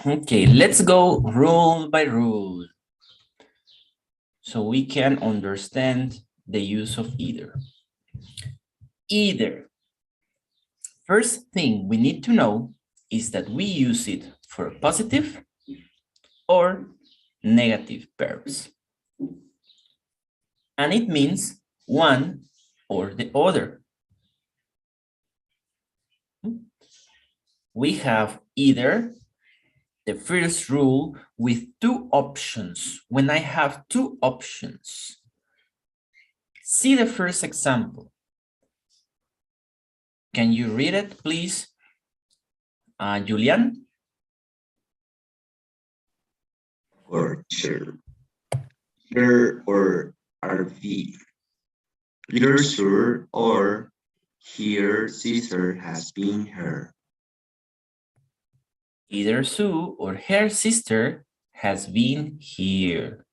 Okay, let's go rule by rule so we can understand the use of either. Either. First thing we need to know is that we use it for positive or negative verbs. And it means one or the other. We have either the first rule with two options. When I have two options, see the first example. Can you read it, please? Julian? Or sure. Her or RV. Little sure or her sister has been her. Either Sue or her sister has been here.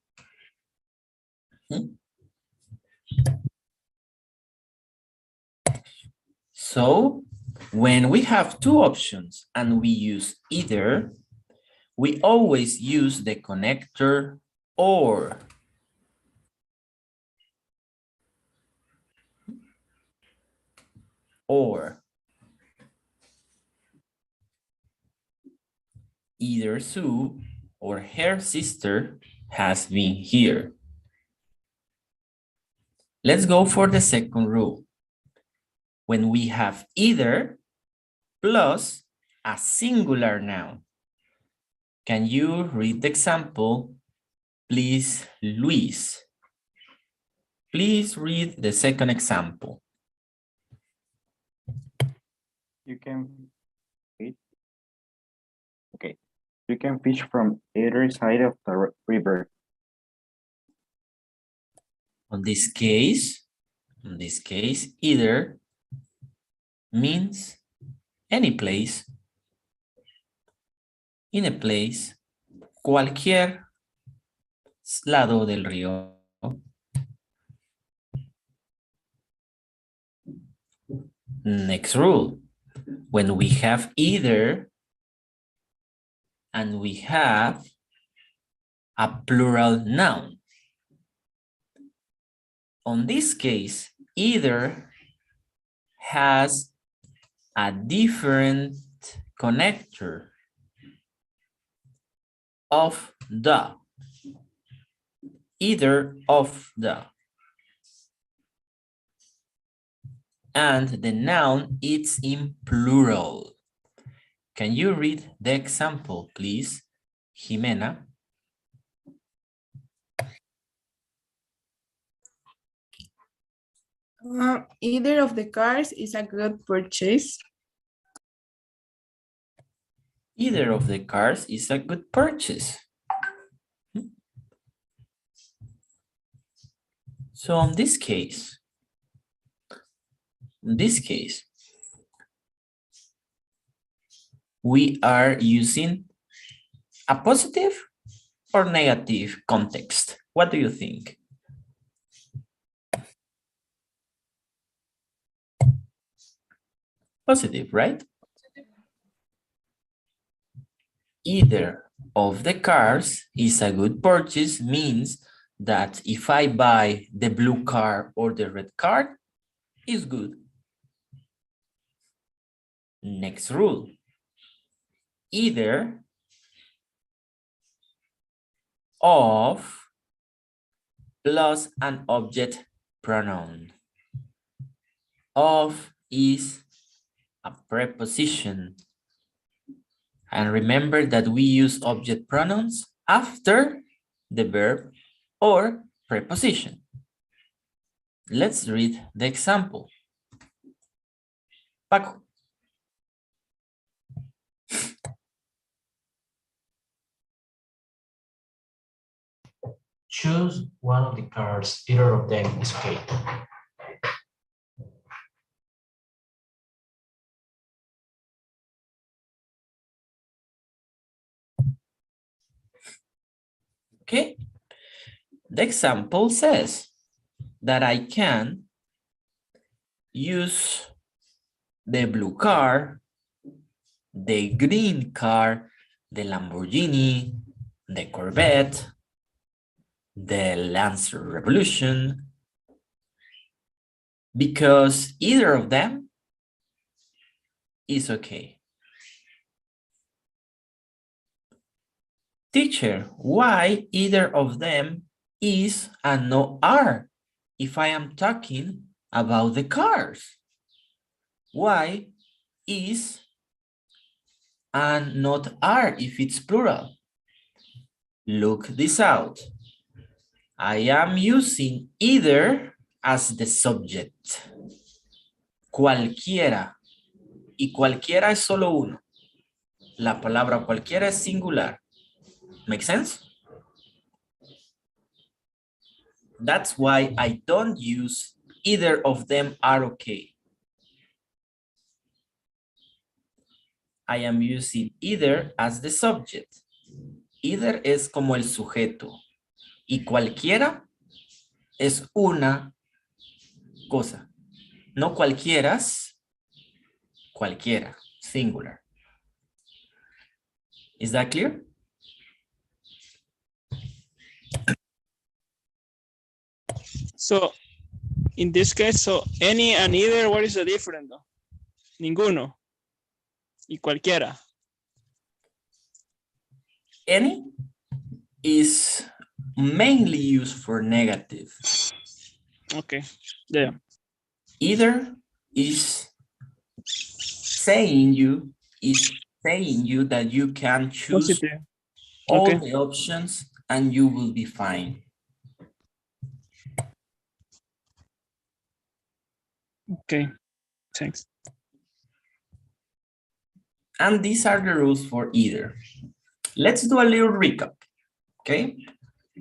So when we have two options and we use either, we always use the connector or. Or. Either Sue or her sister has been here. Let's go for the second rule. When we have either plus a singular noun. Can you read the example, please, Luis? Please read the second example. You can fish. Okay. You can fish from either side of the river. In this case, either means any place, in a place, cualquier lado del río. Next rule, when we have either and we have a plural noun. On this case, either has a different connector of the, either of the. And the noun is in plural. Can you read the example, please, Jimena? Either of the cars is a good purchase. Either of the cars is a good purchase. So in this case, we are using a positive or negative context. What do you think? Positive, right? Either of the cars is a good purchase means that if I buy the blue car or the red car, it's good. Next rule. Either of plus an object pronoun. Of is a preposition. And remember that we use object pronouns after the verb or preposition. Let's read the example. Paco. Choose one of the cars, either of them is okay. Okay. The example says that I can use the blue car, the green car, the Lamborghini, the Corvette, the Lancer Revolution, because either of them is okay. Teacher, why either of them is and no are if I am talking about the cars? Why is and not are if it's plural? Look this out. I am using either as the subject. Cualquiera. Y cualquiera es solo uno. La palabra cualquiera es singular. Make sense? That's why I don't use either of them are okay. I am using either as the subject. Either es como el sujeto. Y cualquiera es una cosa. No cualquieras, cualquiera, singular. Is that clear? So, in this case, so any and either, what is the difference? Though? Ninguno. Y cualquiera. Any is mainly used for negative. Okay, yeah. Either is saying you that you can choose Positive. all Okay. the options and you will be fine. Okay, thanks. And these are the rules for either. Let's do a little recap, okay?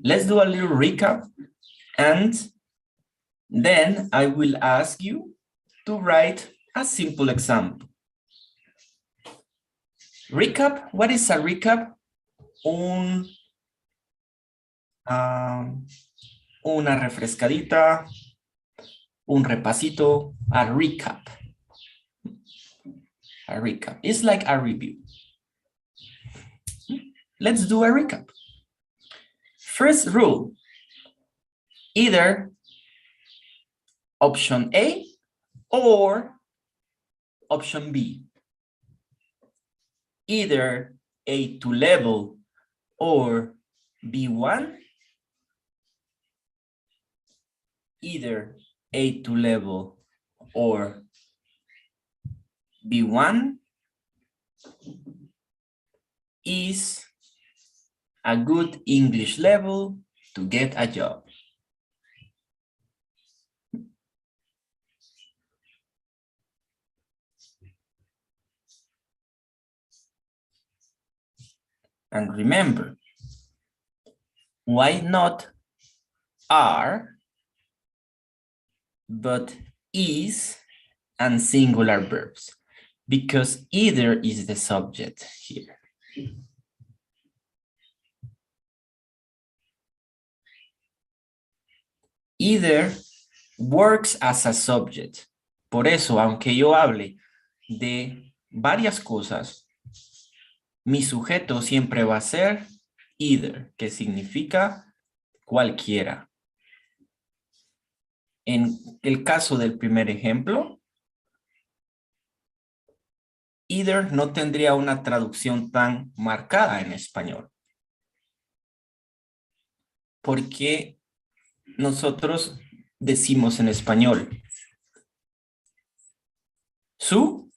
Let's do a little recap and then I will ask you to write a simple example. Recap, what is a recap? Una refrescadita, un repasito, a recap. A recap. It's like a review. Let's do a recap. First rule, either option A or option B. Either A2 level or B1. Either A2 level or B1 is a good English level to get a job. And remember, why not are, but is and singular verbs? Because either is the subject here. Either works as a subject. Por eso, aunque yo hable de varias cosas, mi sujeto siempre va a ser either, que significa cualquiera. En el caso del primer ejemplo, either no tendría una traducción tan marcada en español. Porque nosotros decimos en español, su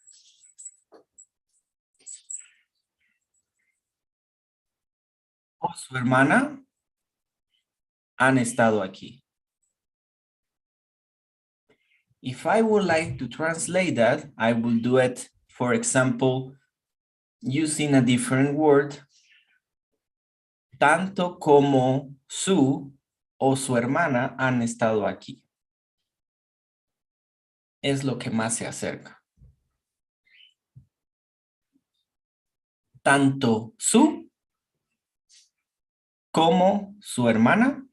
o su hermana han estado aquí. If I would like to translate that, I will do it, for example, using a different word, tanto como su o su hermana han estado aquí. Es lo que más se acerca. Tanto su como su hermana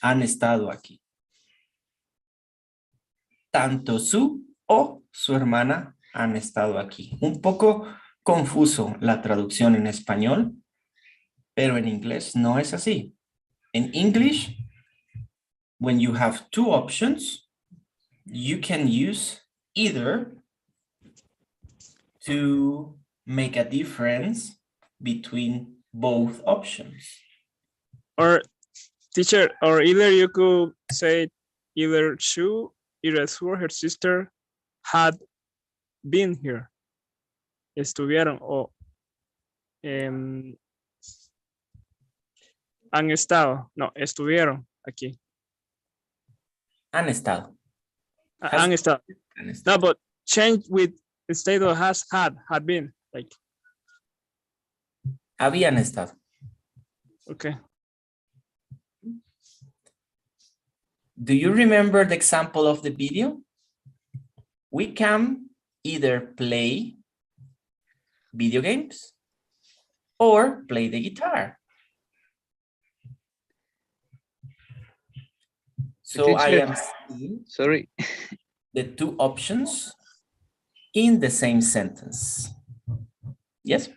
han estado aquí. Tanto su o su hermana han estado aquí. Un poco confuso la traducción en español, pero en inglés no es así. In English, when you have two options, you can use either to make a difference between both options. Or teacher, or either you could say either Sue or her sister had been here. Estuvieron o han estado. No, estuvieron aquí. Han estado. Han estado. Han estado. No, but change with instead of has had been. Like, Habían estado. okay. Do you remember the example of the video? We can either play video games or play the guitar. So I Teacher, am seeing sorry. the two options in the same sentence. Yes?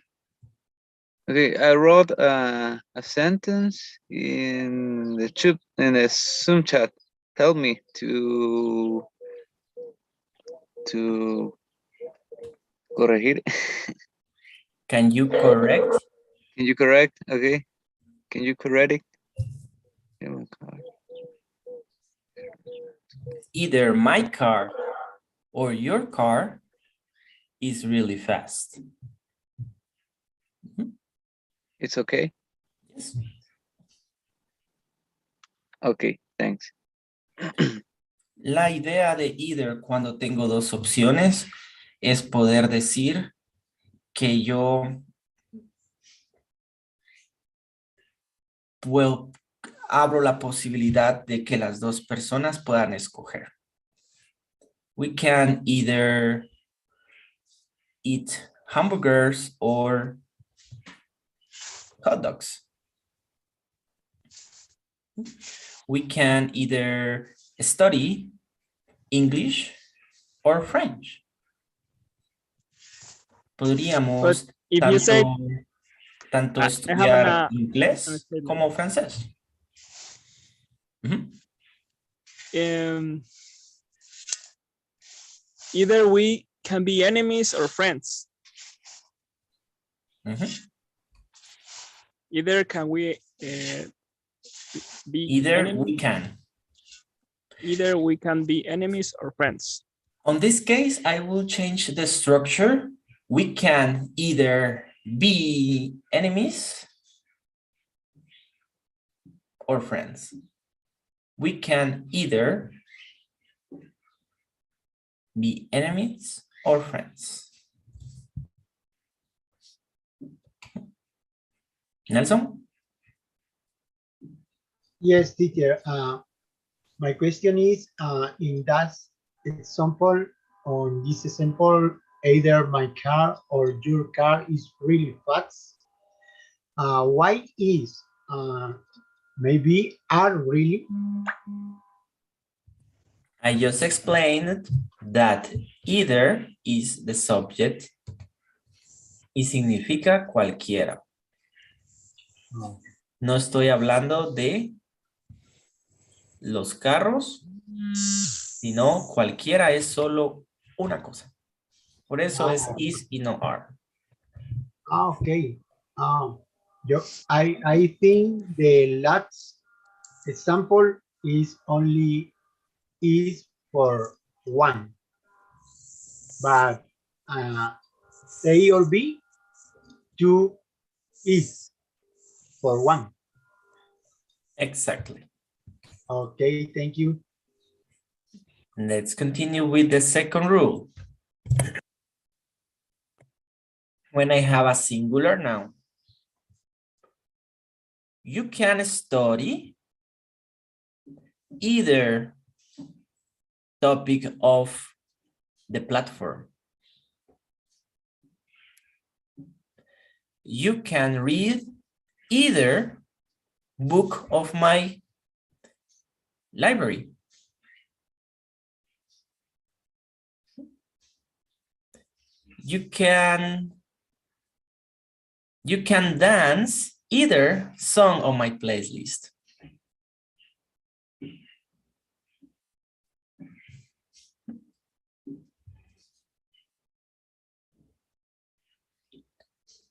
Okay, I wrote a sentence in the Zoom chat. Tell me to corregir. Can you correct? Can you correct? Okay. Can you correct it? Either my car or your car is really fast. It's okay. Yes. Okay, thanks. La idea de either cuando tengo dos opciones es poder decir que yo abro la posibilidad de que las dos personas puedan escoger. We can either eat hamburgers or hot dogs. We can either study English or French. Podríamos But if you say tanto I have estudiar an inglés statement. como francés. Either we can be enemies or friends. Either can we be Either enemies? we can. Either we can be enemies or friends. On this case, I will change the structure. We can either be enemies or friends. We can either be enemies or friends. Nelson? Yes, teacher. My question is, in that example, on this example, either my car or your car is really fast. Why is maybe are really? I just explained that either is the subject y significa cualquiera. No estoy hablando de los carros, sino cualquiera es solo una cosa. Por eso es is y no are. Okay. I think the last example is only is for one, but A or B, two is for one. Exactly. Okay, thank you. Let's continue with the second rule. When I have a singular noun, you can study either topic of the platform. You can read either book of my library. You can You can dance either song on my playlist.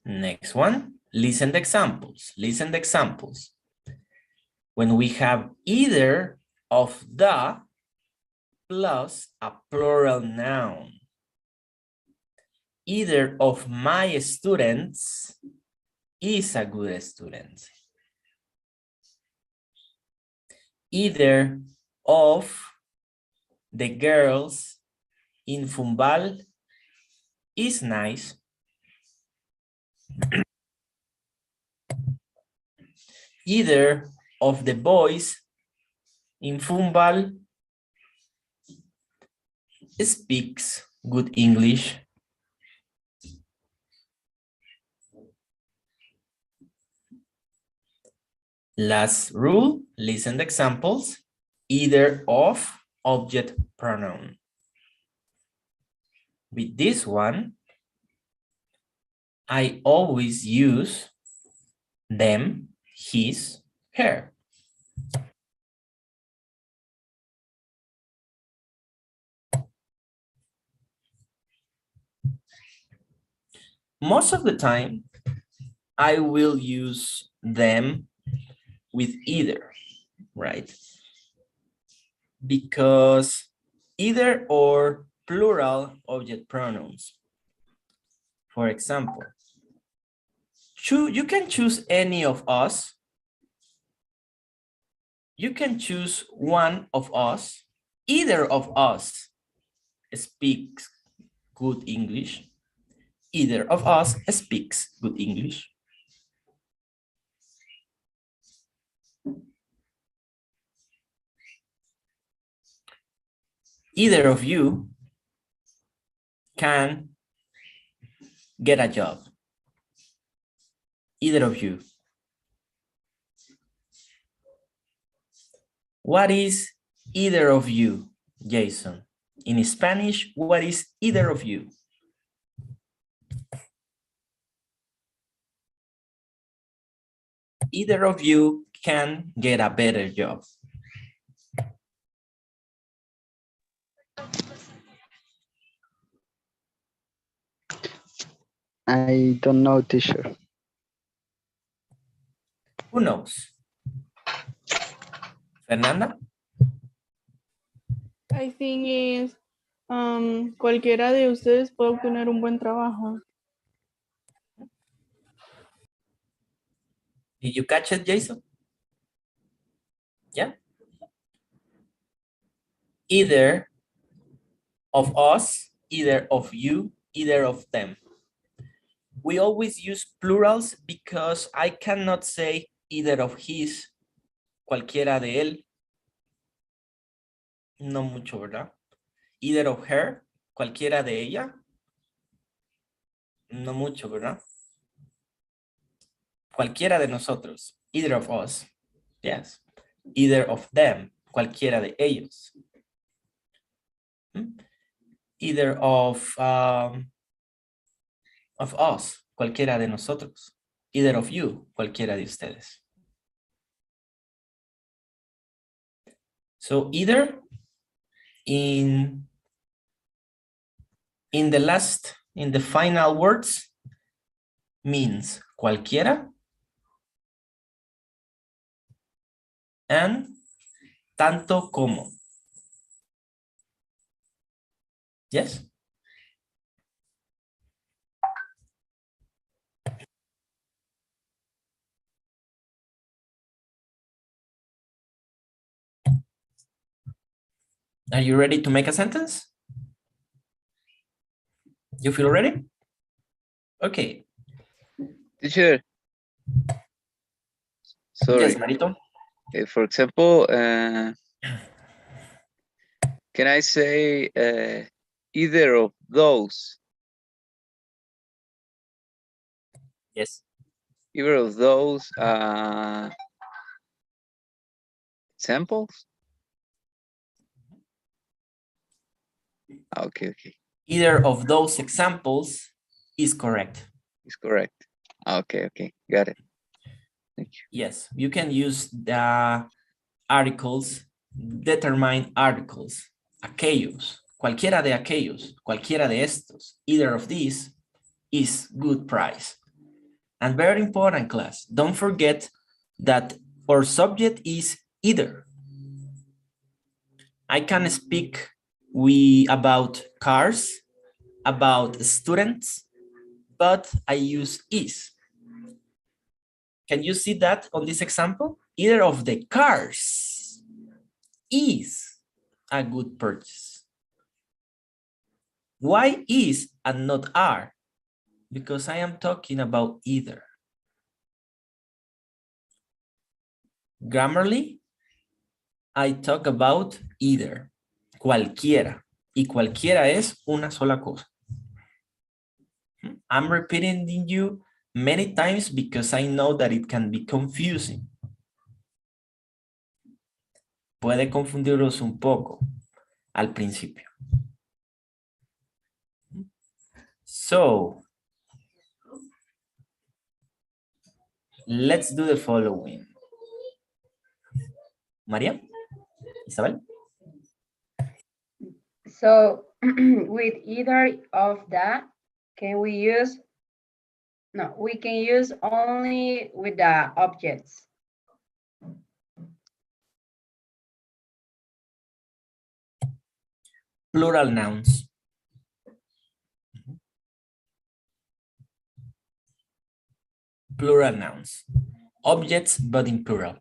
Next one, listen the examples. Listen the examples. When we have either of the plus a plural noun. Either of my students is a good student. Either of the girls in Fumbal is nice. Either of the boys in Fumbal speaks good English. Last rule, listen the examples. Either of object pronoun. With this one, I always use them, his, her. Most of the time, I will use them with either, right? Because either or plural object pronouns. For example, you can choose any of us. You can choose one of us. Either of us speaks good English. Either of us speaks good English. Either of you can get a job. Either of you. What is either of you, Jason? In Spanish, what is either of you? Either of you can get a better job. I don't know, teacher. Who knows? Fernanda? I think is cualquiera de ustedes puede obtener un buen trabajo. Did you catch it, Jason? Yeah. Either of us, either of you, either of them. We always use plurals because I cannot say either of his, cualquiera de él. No mucho, ¿verdad? Either of her, cualquiera de ella. No mucho, ¿verdad? Cualquiera de nosotros. Either of us. Yes. Either of them. Cualquiera de ellos. Either of us. Cualquiera de nosotros. Either of you. Cualquiera de ustedes. So either in the final words means cualquiera and tanto como. Yes? Are you ready to make a sentence? You feel ready? Okay. Teacher. Sorry. Yes, Marito. For example, can I say either of those? Yes. Either of those samples? Okay. Either of those examples is correct. It's correct. Okay, okay, got it. Thank you. Yes, you can use the articles, determine articles, aquellos, cualquiera de aquellos, cualquiera de estos, either of these is good price. And very important, class, don't forget that our subject is either. I can speak about cars, about students, but I use is. Can you see that on this example? Either of the cars is a good purchase. Why is and not are? Because I am talking about either. Grammarly, I talk about either, cualquiera. Y cualquiera es una sola cosa. I'm repeating you many times because I know that it can be confusing. Puede confundirlos un poco al principio. So, let's do the following. María, Isabel. So with either of that, can we use, no, we can use only with the objects. Plural nouns. Plural nouns. Objects, but in plural.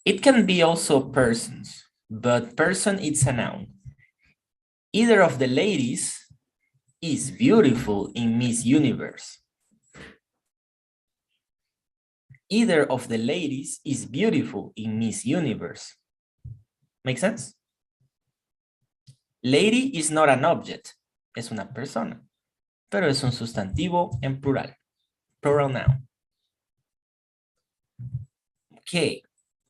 It can be also persons, but person is a noun. Either of the ladies is beautiful in Miss Universe. Either of the ladies is beautiful in Miss Universe. Make sense? Lady is not an object, es una persona, pero es un sustantivo en plural, plural noun. Okay,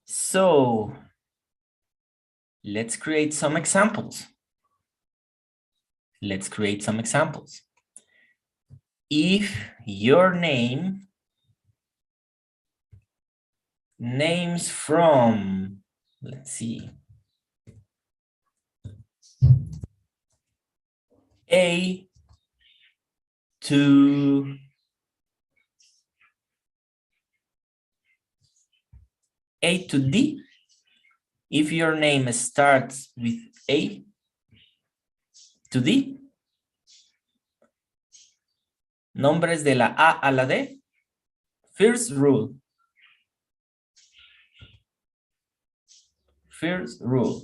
so let's create some examples. Let's create some examples. If your names from, let's see, A to D, if your name starts with A to D, nombres de la A a la D, first rule. First rule.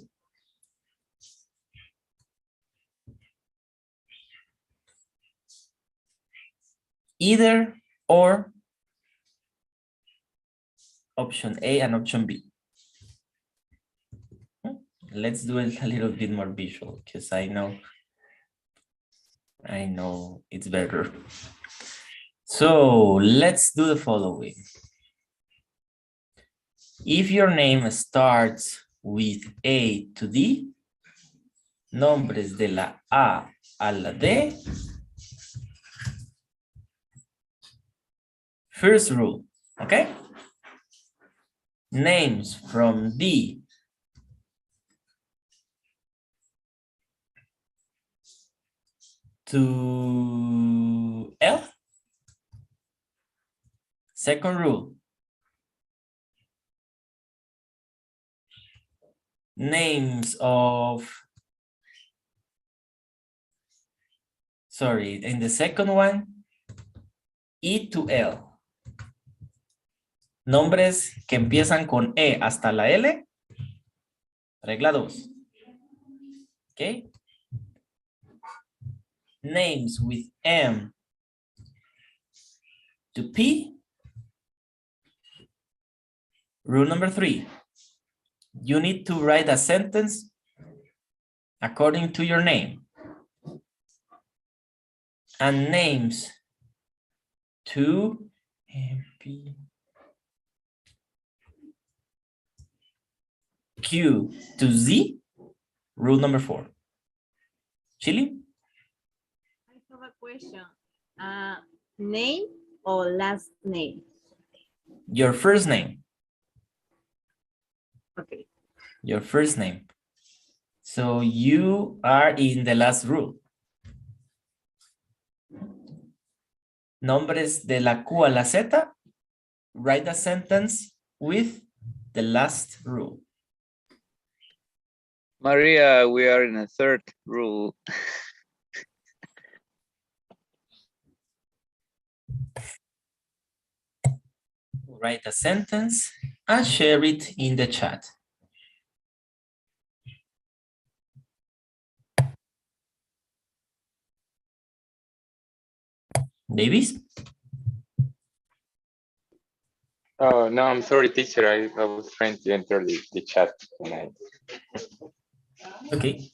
Either or option A and option B. Let's do it a little bit more visual because I know it's better. So let's do the following. If your name starts with A to D, nombres de la A a la D. First rule, okay? Names from D to L. Second rule. Names of, sorry, in the second one, E to L. Nombres que empiezan con E hasta la L. Regla 2. Okay. Names with M to P. Rule number 3. You need to write a sentence according to your name. And names to MP, Q to Z. Rule number 4. Chili? I have a question. Name or last name? Your first name. Okay. Your first name. So you are in the last rule. Nombres de la Q a la Z. Write a sentence with the last rule. Maria, we are in a third rule. Write a sentence and share it in the chat. Davis? Oh, no, I'm sorry, teacher. I was trying to enter the chat. Okay.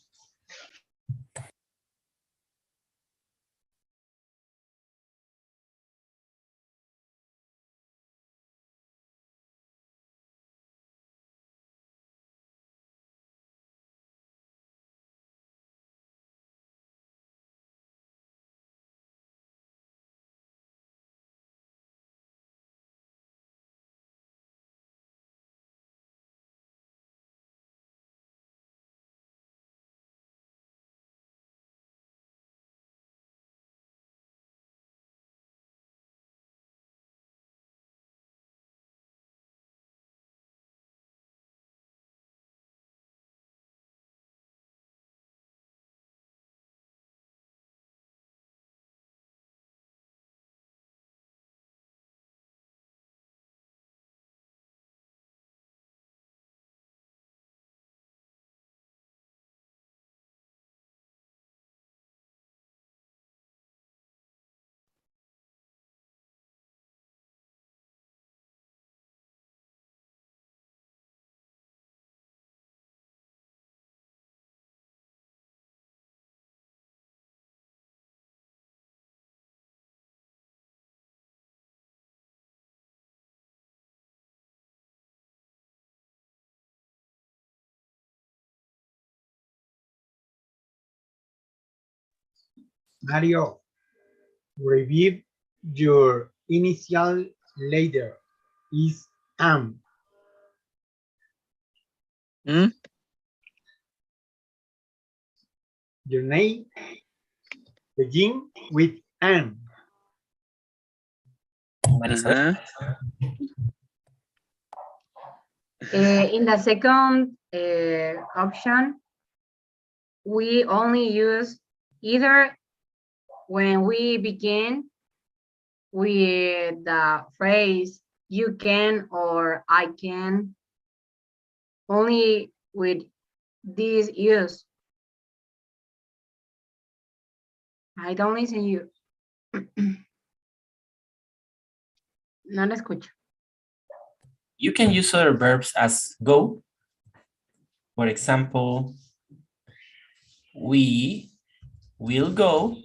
Mario, review your initial letter is M. Hmm? Your name begin with M. Marisol? In the second option, we only use either when we begin with the phrase you can or I can, only with this use. I don't listen you. No la escucho. You can use other verbs as go. For example, we will go.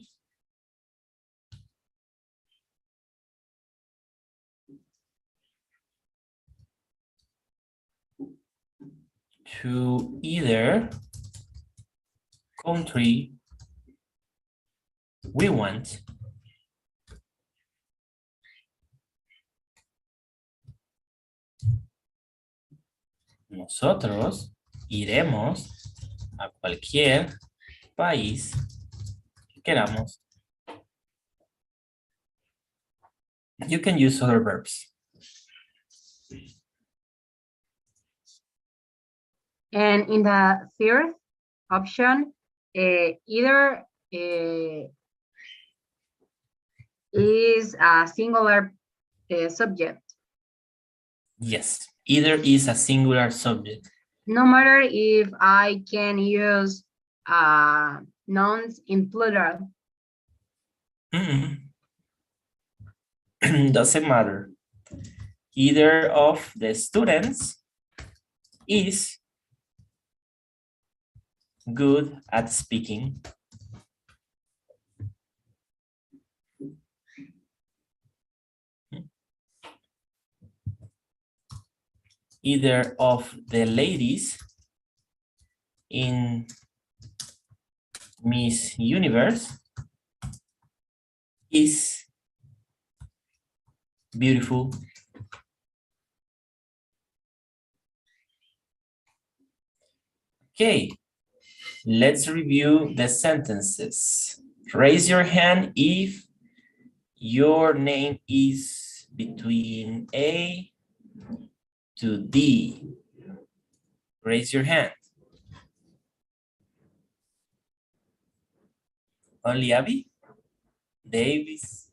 To either country we want. Nosotros iremos a cualquier país que queramos. You can use other verbs. And in the third option, either is a singular subject. Yes, either is a singular subject. No matter if I can use nouns in plural. Doesn't matter. Either of the students is good at speaking. Either of the ladies in Miss Universe is beautiful. Okay, let's review the sentences. Raise your hand if your name is between A to D. Raise your hand. Only Abby? Davis?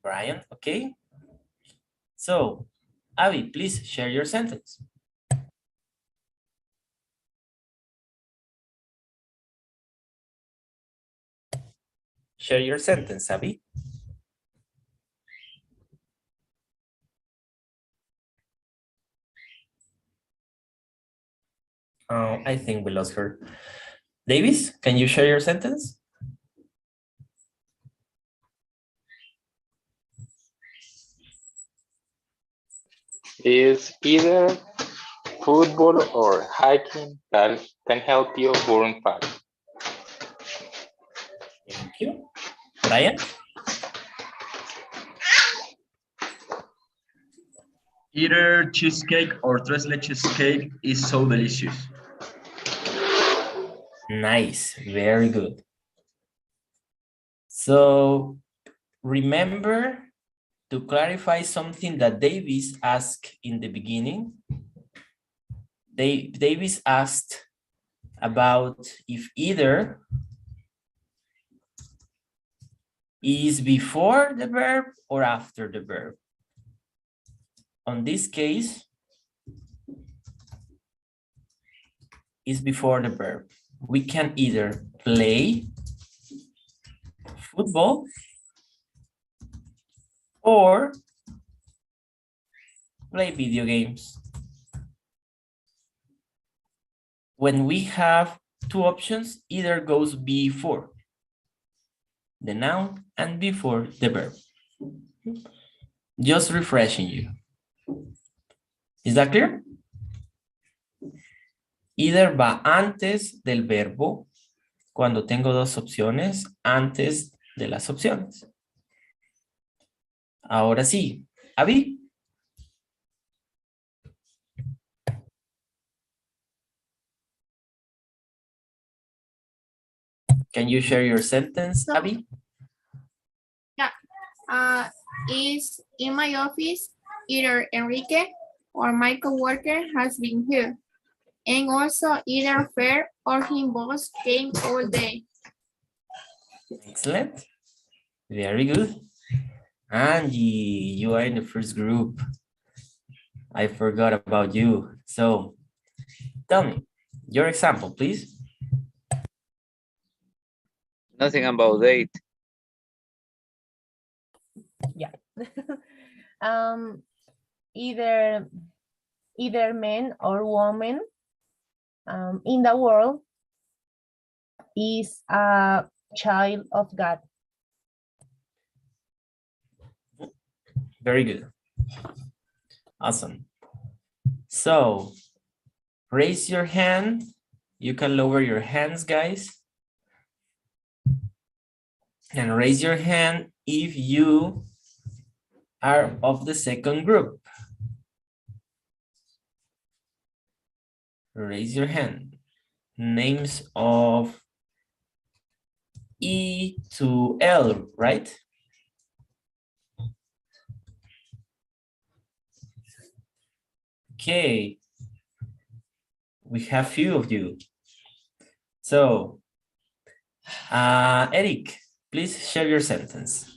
Brian, okay. So, Abby, please share your sentence. Share your sentence, Abby. Oh, I think we lost her. Davis, can you share your sentence? Is either football or hiking that can help you burn fat. Thank you. Brian? Either cheesecake or tres leches cake is so delicious. Nice, very good. So remember to clarify something that Davis asked in the beginning. Davis asked about if either is before the verb or after the verb. On this case, is before the verb. We can either play football or play video games. When we have two options, either goes before the noun and before the verb. Just refreshing you. Is that clear? Either va antes del verbo cuando tengo dos opciones, antes de las opciones. Ahora sí, Abby. Can you share your sentence, Abby? Yeah. Is in my office, either Enrique or my coworker has been here. And also either Fair or him boss came all day. Excellent. Very good. Angie, you are in the first group. I forgot about you. So tell me your example, please. Nothing about date. Yeah. Either man or woman in the world is a child of God. Very good. Awesome. So raise your hand. You can lower your hands, guys. And raise your hand if you are of the second group. Raise your hand. Names of E to L, right? Okay. We have few of you. So, Eric, please share your sentence.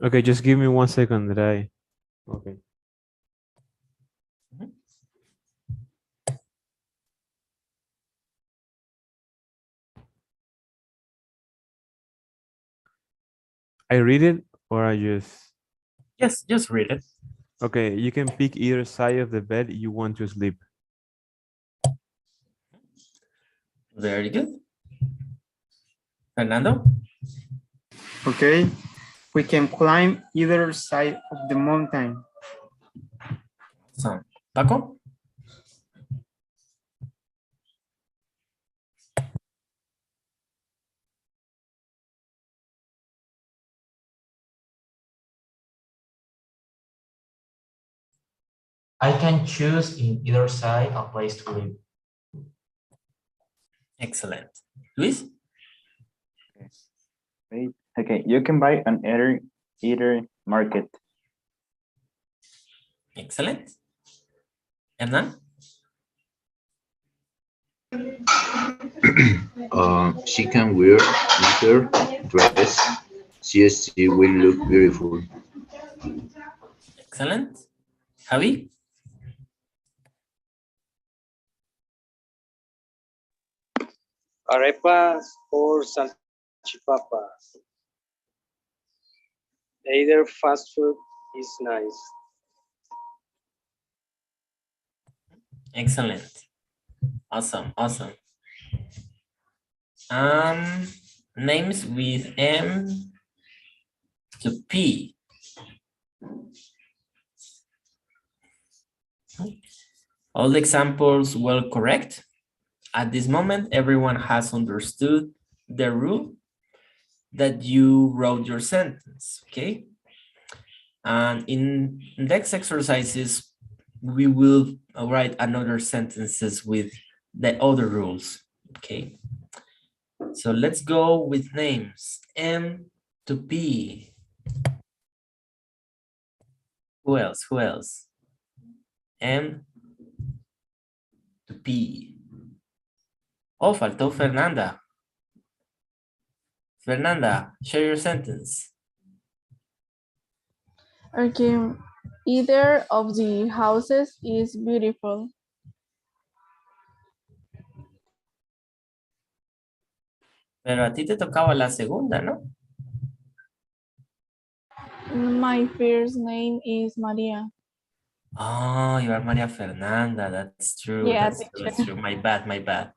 Okay, just give me 1 second that I. Okay. I read it or I just. Yes, just read it. Okay, you can pick either side of the bed you want to sleep. Very good. Fernando? Okay. We can climb either side of the mountain. So, Paco? I can choose in either side a place to live. Excellent. Luis? Wait. Okay, you can buy an either market. Excellent. Hernan? She can wear either dress. CSC will look beautiful. Excellent. Javi? Arepas or salchipapas. Either fast food is nice. Excellent. Awesome, awesome. Names with M to P. All the examples well correct. At this moment, everyone has understood the rule that you wrote your sentence, okay? And in next exercises, we will write another sentences with the other rules, okay? So let's go with names. M to P. Who else? Who else? M to P. Oh, faltó Fernanda. Fernanda, share your sentence. Okay. Either of the houses is beautiful. Pero a ti te tocaba la segunda, ¿no? My first name is Maria. Oh, you are Maria Fernanda. That's true. Yeah, That's true. My bad, my bad.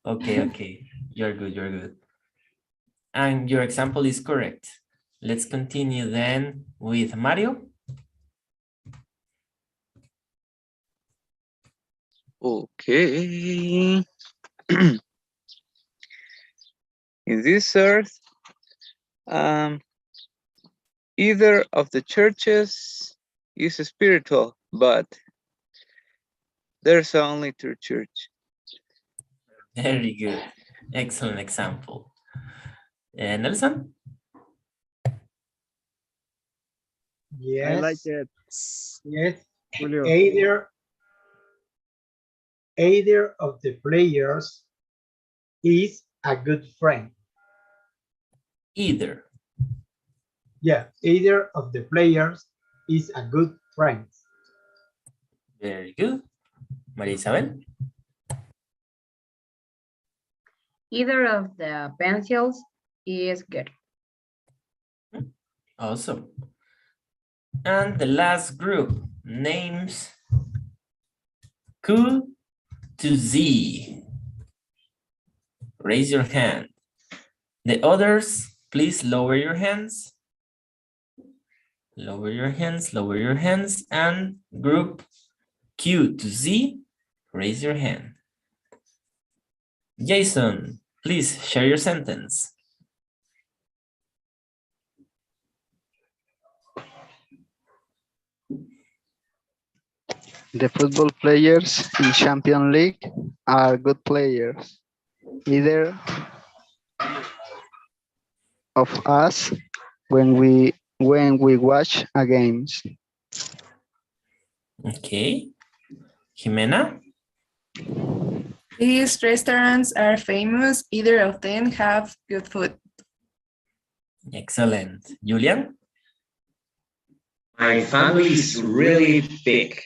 Okay, okay. You're good, you're good. And your example is correct. Let's continue then with Mario. Okay. In this earth, either of the churches is spiritual, but there's only two churches. Very good. Excellent example. Nelson? Yes. I like it. Yes. Julio. Either of the players is a good friend. Either. Yeah, either of the players is a good friend. Very good. Maria Isabel? Either of the pencils is good. Awesome. And the last group, names Q to Z. Raise your hand. The others, please lower your hands. Lower your hands, lower your hands. And group Q to Z, raise your hand. Jason, please share your sentence. The football players in Champions League are good players. Either of us when we watch a games. Okay. Jimena? These restaurants are famous. Either of them have good food. Excellent. Julian? My family is really big.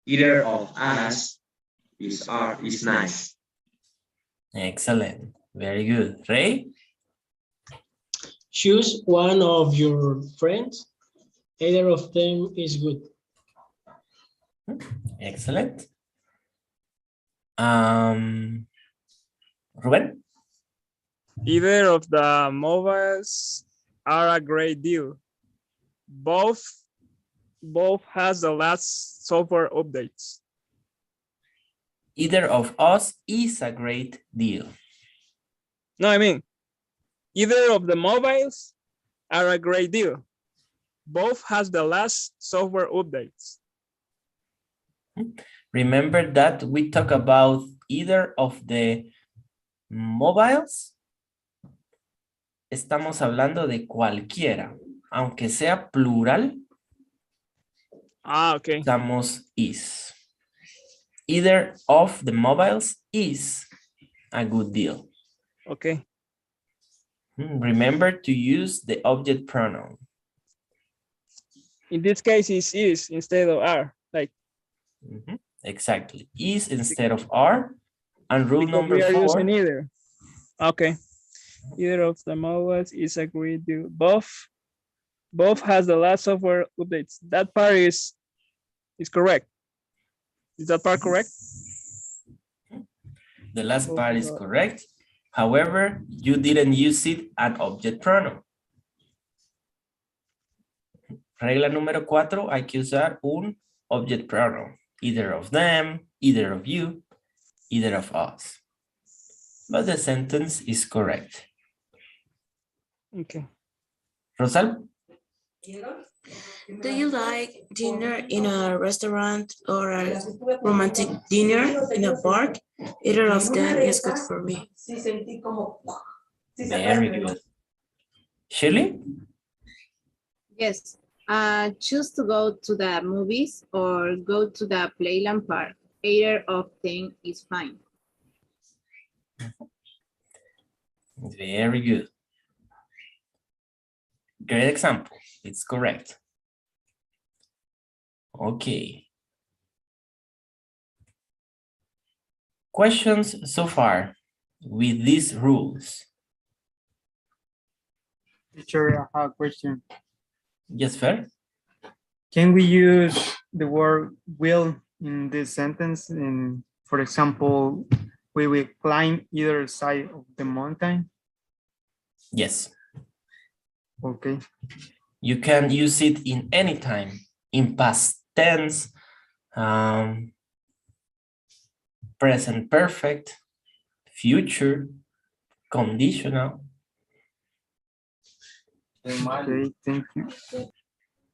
Either of us is nice. Excellent. Very good. Ray? Choose one of your friends. Either of them is good. Either of the mobiles are a great deal. Both has the last software updates. Either of us is a great deal. No, I mean, either of the mobiles are a great deal. Both has the last software updates. Remember that we talk about either of the mobiles. Estamos hablando de cualquiera. Aunque sea plural, okay. usamos is. Either of the mobiles is a good deal. Okay. Remember to use the object pronoun. In this case, it's is instead of are. Like. Exactly. Is instead of are. And rule number we are 4. Using either. Okay. Either of the mobiles is a great deal. Both has the last software updates. That part is correct. Is that part correct? The last part is correct. However, you didn't use it an object pronoun. Regla número 4, hay que usar un object pronoun. Either of them, either of you, either of us. But the sentence is correct. Okay. Rosal? Do you like dinner in a restaurant or a romantic dinner in a park? Either of them is good for me. Very good. Shirley? Yes. Choose to go to the movies or go to the playland park. Either of them is fine. Very good. Great example. It's correct. Okay. Questions so far with these rules? Teacher, I have a question. Yes, Fer? Can we use the word will in this sentence? And for example, we will climb either side of the mountain? Yes. Okay. You can use it in any time, in past tense, present perfect, future, conditional. Okay, thank you.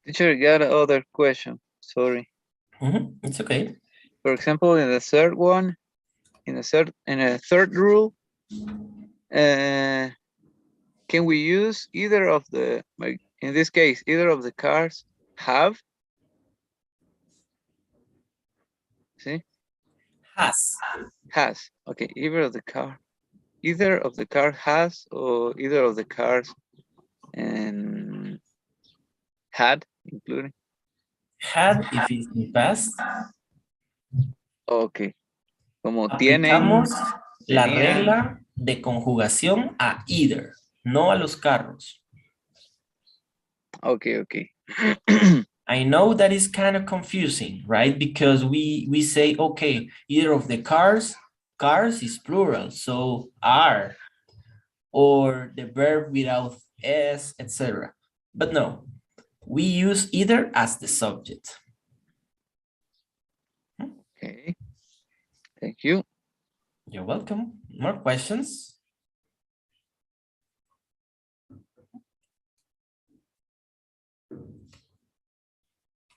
Teacher, got another question. Sorry. It's okay. For example, in the third one, in a third rule, can we use either of the, like in this case, either of the cars have? See? Has. Okay, either of the car has, or either of the cars and had including. Had if it's in past. Okay. Como Aplicamos la tenían. regla de conjugación a either, no a los carros. Okay, okay. I know that is kind of confusing, right? Because we say, okay, either of the cars is plural, so are, or the verb without s, etc. But no, we use either as the subject. Okay, thank you. You're welcome. More questions?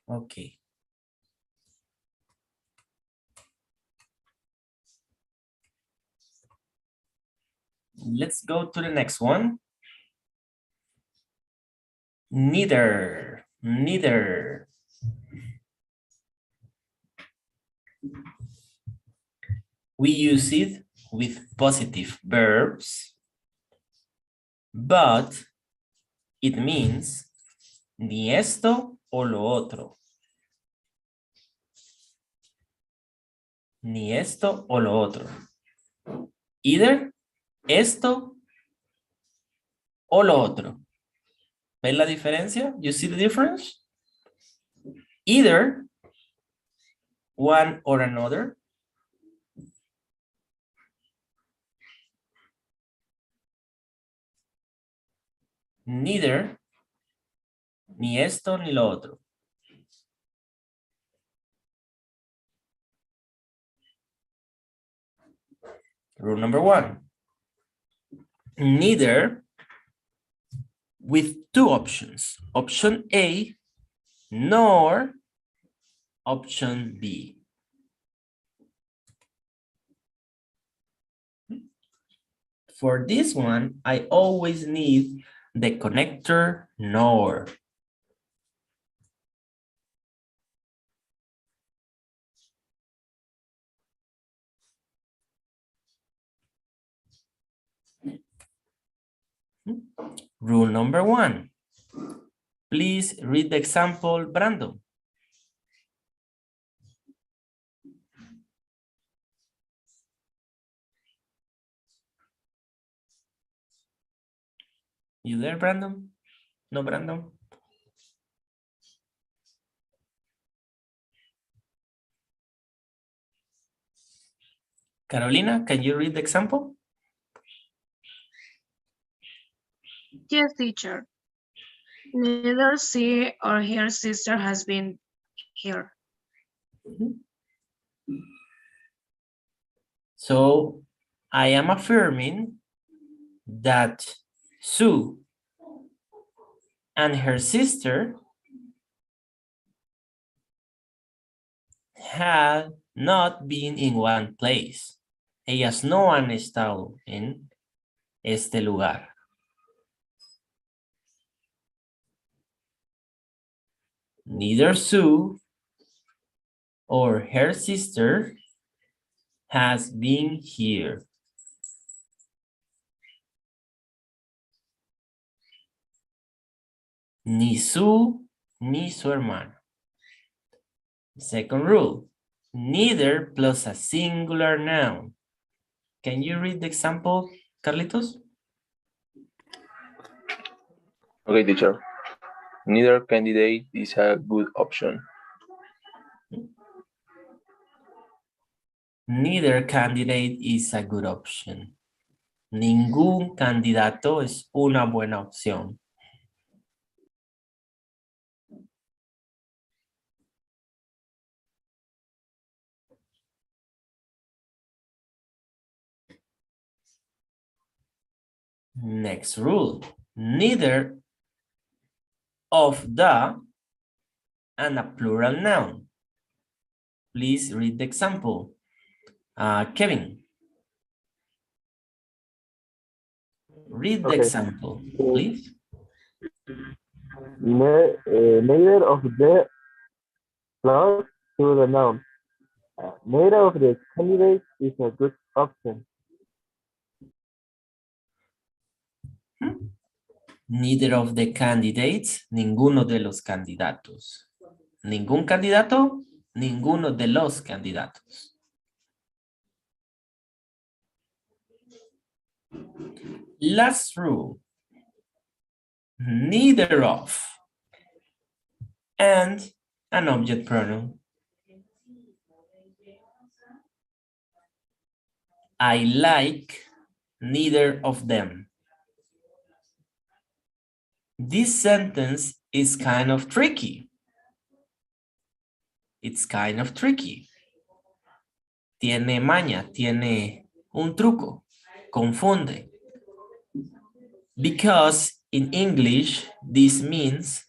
Okay. Let's go to the next one. Neither. We use it with positive verbs, but it means ni esto o lo otro. Ni esto o lo otro. Either esto o lo otro. ¿Ven la diferencia? You see the difference? Either one or another. neither, ni esto ni lo otro. Rule number 1. Neither with two options. Option A nor option B. For this one, I always need the connector nor. Rule number 1. Please read the example, Brandon. You there, Brandon? No, Brandon? Carolina, can you read the example? Yes, teacher. Neither she or her sister has been here. So I am affirming that Sue and her sister had not been in one place. Ellas no han estado en este lugar. Neither Sue or her sister has been here. Ni Sue ni su hermano. Second rule, neither plus a singular noun. Can you read the example, Carlitos? Okay, teacher. Neither candidate is a good option. Neither candidate is a good option. Ningún candidato es una buena opción. Next rule, neither of the and a plural noun. Please read the example. Kevin. Read the example, please. Neither of the plus to the noun. Neither of the candidates is a good option. Neither of the candidates, ninguno de los candidatos. Ningún candidato, ninguno de los candidatos. Last rule. Neither of and an object pronoun. I like neither of them. This sentence is kind of tricky. It's kind of tricky. Tiene maña, tiene un truco, confunde. Because in English, this means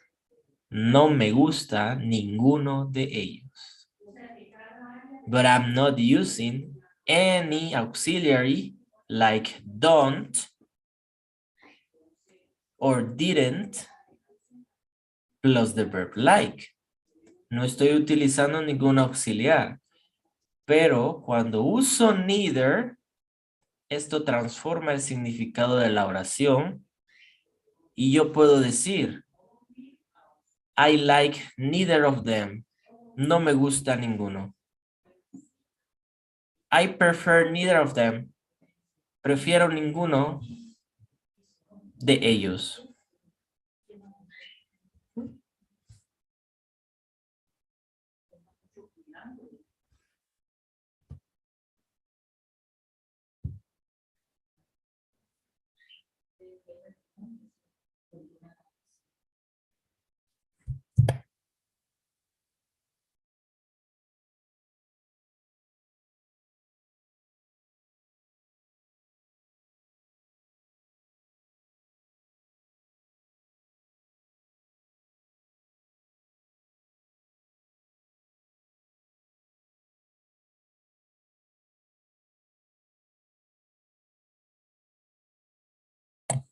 no me gusta ninguno de ellos. But I'm not using any auxiliary like don't or didn't plus the verb like. No estoy utilizando ningún auxiliar, pero cuando uso neither, esto transforma el significado de la oración y yo puedo decir, I like neither of them. No me gusta ninguno. I prefer neither of them. Prefiero ninguno de ellos.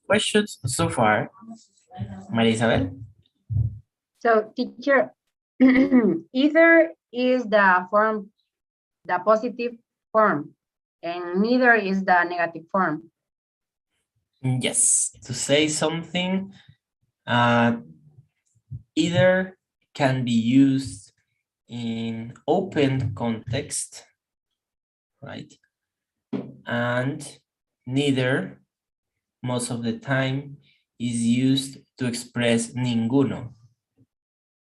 Questions so far? Maria Isabel? So teacher, either is the form, the positive form, and neither is the negative form. Yes, to say something, either can be used in open context, right? And neither, most of the time, is used to express ninguno.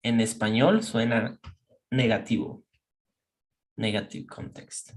En español suena negativo, negative context.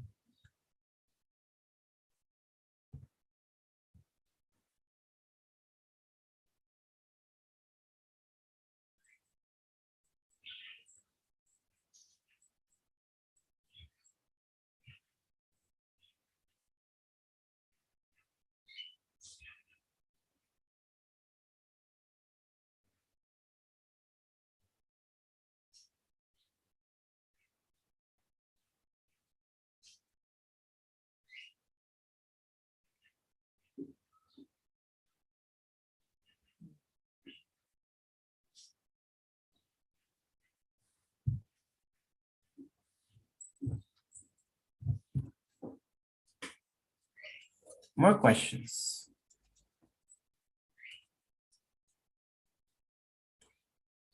More questions?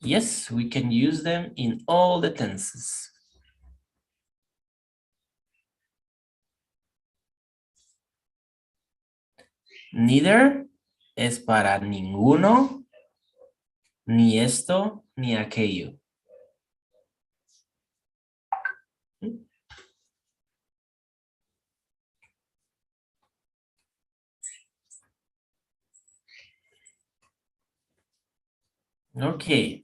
Yes, we can use them in all the tenses. Neither es para ninguno, ni esto, ni aquello. Okay.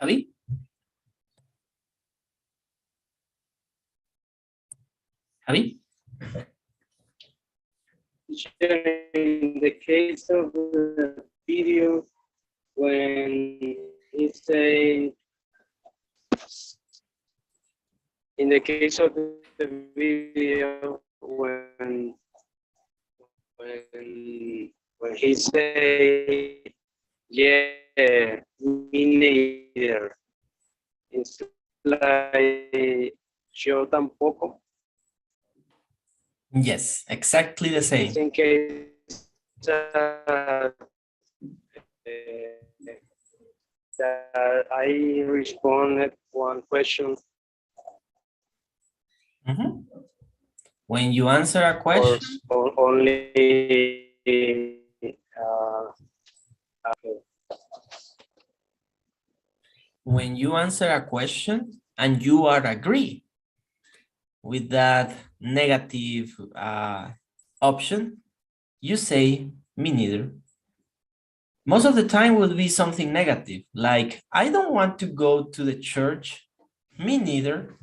Javi? Javi? In the case of the video, when he say, in the case of the video, when he say, yeah, me neither, it's like yo tampoco. Yes, exactly the same. Just in case that I responded one question. When you answer a question. Or only. Okay. When you answer a question and you are agree with that negative option, you say, me neither. Most of the time would be something negative, like, I don't want to go to the church. Me neither.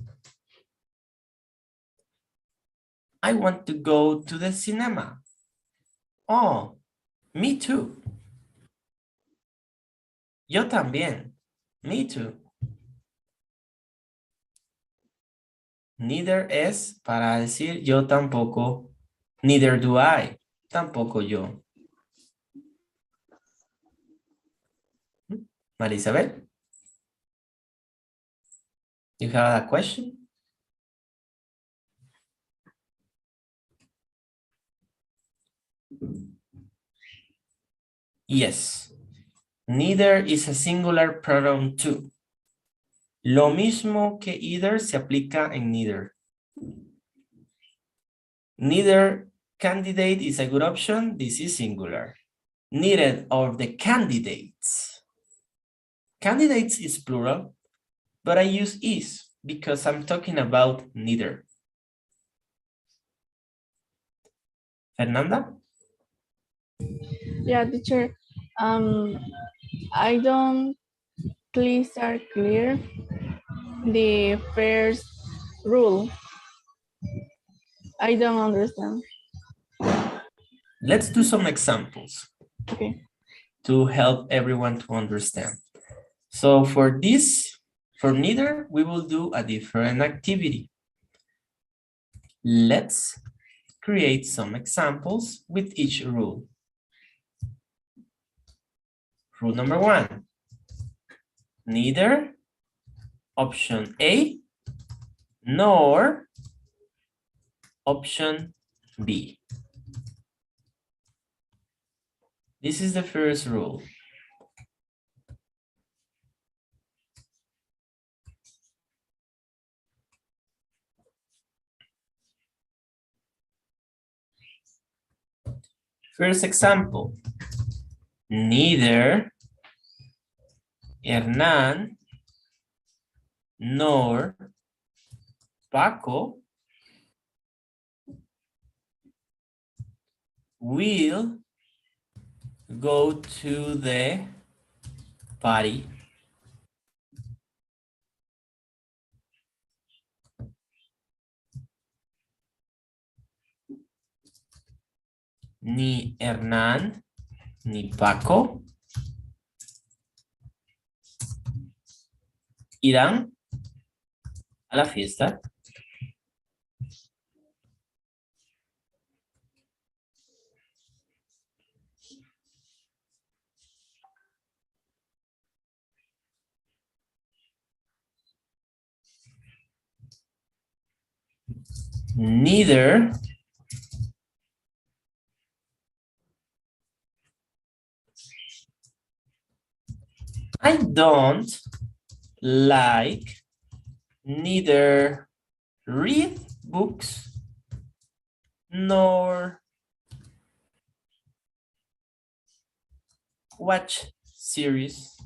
I want to go to the cinema. Oh, me too. Yo también. Me too. Neither es para decir yo tampoco. Neither do I. Tampoco yo. Marisabel? You have a question? Yes. Neither is a singular pronoun too. Lo mismo que either se aplica en neither. Neither candidate is a good option. This is singular. Neither of the candidates. Candidates is plural, but I use is because I'm talking about neither. Fernanda? Yeah, teacher. I don't please are clear the first rule. I don't understand. Let's do some examples. Okay. To help everyone to understand. So for this, for neither, we will do a different activity. Let's create some examples with each rule. Rule number 1. Neither option A nor option B. This is the first rule. First example, neither Hernán nor Paco will go to the party. Ni Hernán ni Paco irán a la fiesta. Neither I don't like neither read books nor watch series.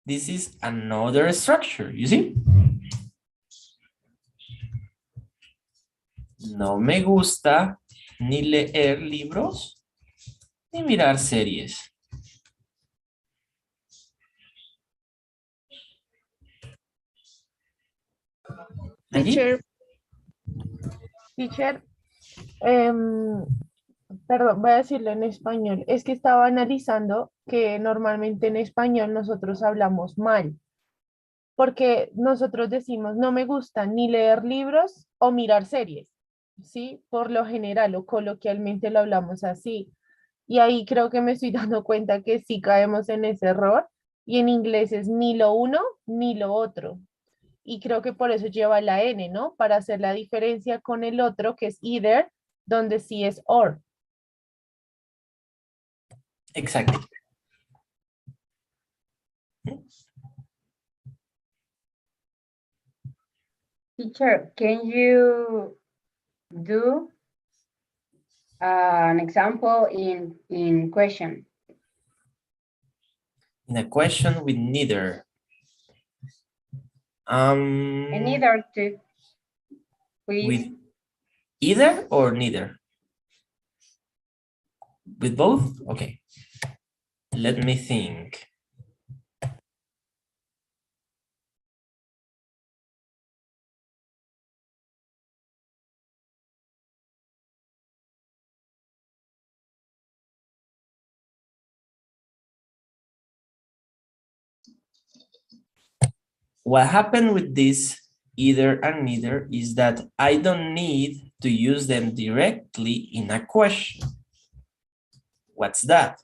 This is another structure, you see? No me gusta ni leer libros ni mirar series. Teacher, perdón, voy a decirlo en español. Es que estaba analizando que normalmente en español nosotros hablamos mal, porque nosotros decimos no me gusta ni leer libros o mirar series, ¿sí? Por lo general o coloquialmente lo hablamos así. Y ahí creo que me estoy dando cuenta que sí caemos en ese error y en inglés es ni lo uno ni lo otro. Y creo que por eso lleva la N, ¿no? Para hacer la diferencia con el otro que es either, donde sí es or. Exacto. Teacher, can you do an example in question? In a question with neither. And neither too, please. With either or neither? With both? Okay. Let me think. What happened with this either and neither is that I don't need to use them directly in a question. What's that?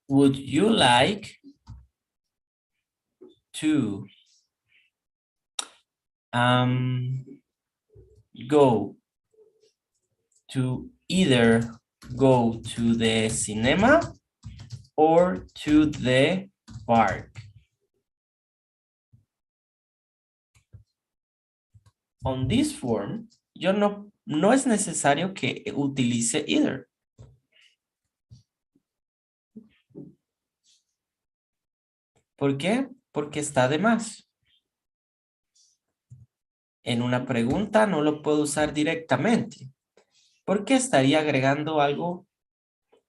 Would you like to go to either go to the cinema or to the park? On this form, yo no es necesario que utilice either. ¿Por qué? Porque está de más. En una pregunta no lo puedo usar directamente, porque estaría agregando algo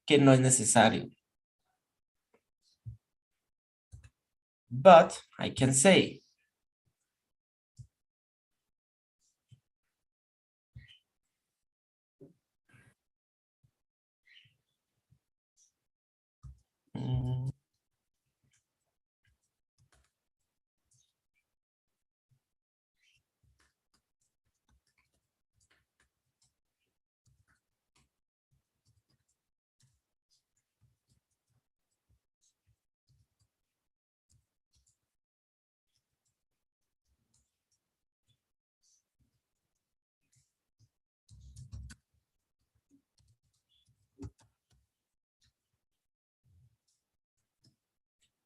que no es necesario. But I can say, mm,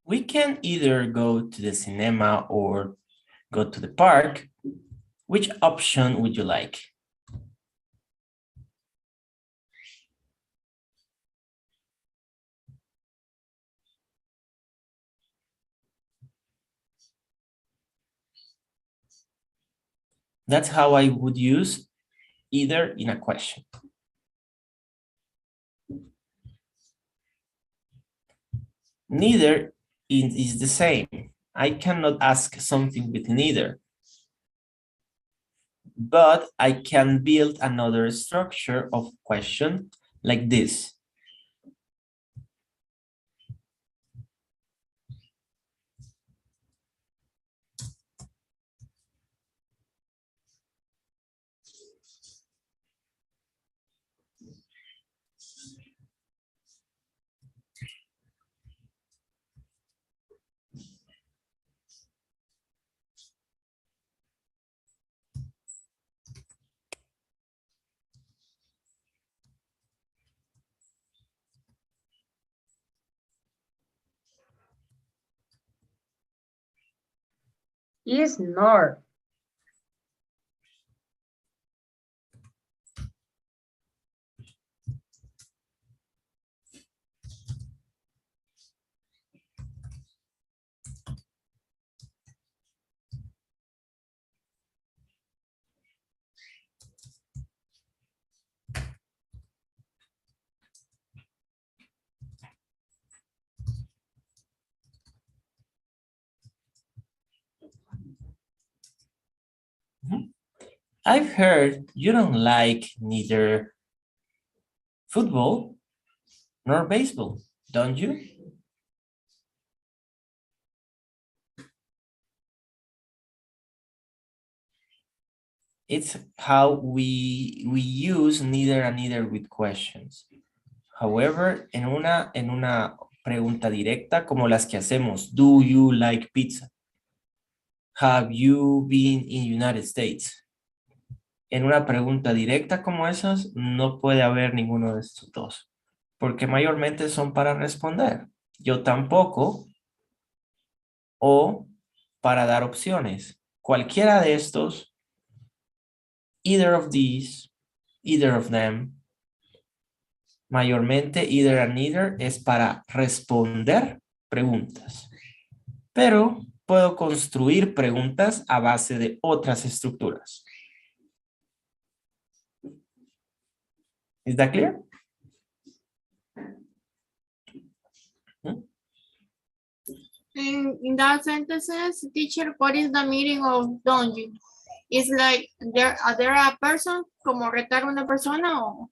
we can either go to the cinema or go to the park. Which option would you like? That's how I would use either in a question. Neither is the same. I cannot ask something with neither. But I can build another structure of question like this. Is north. I've heard you don't like neither football nor baseball, don't you? It's how we use neither and neither with questions. However, en una pregunta directa como las que hacemos, do you like pizza? Have you been in United States? En una pregunta directa como esas, no puede haber ninguno de estos dos, porque mayormente son para responder. Yo tampoco, o para dar opciones. Cualquiera de estos, either of these, either of them, mayormente either and neither es para responder preguntas. Pero puedo construir preguntas a base de otras estructuras. Is that clear? In that sentences, teacher, what is the meaning of don't you? It's like there a person, como retar a una persona o.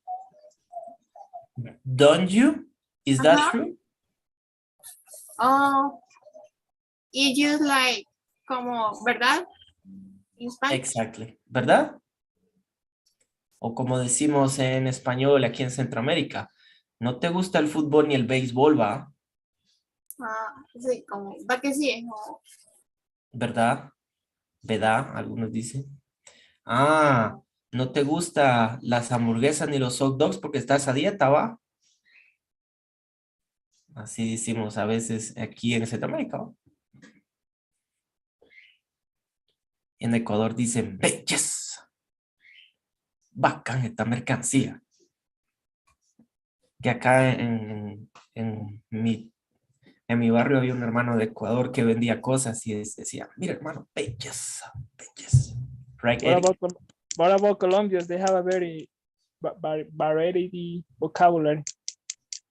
Don't you? Is that true? Oh, it's just like como, ¿verdad? In Spanish. Exactly. ¿Verdad? O como decimos en español aquí en Centroamérica, no te gusta el fútbol ni el béisbol, ¿va? Ah, sí, como, va que sí, no. ¿Verdad? ¿Verdad? Algunos dicen. Ah, no te gusta las hamburguesas ni los hot dogs porque estás a dieta, ¿va? Así decimos a veces aquí en Centroamérica, ¿va? En Ecuador dicen, bellas, bacán esta mercancía. Que acá en mi En mi barrio había un hermano de Ecuador que vendía cosas y decía, mira hermano, belleza, belleza. Right, Eric? What about Colombians? They have a very variety vocabulary.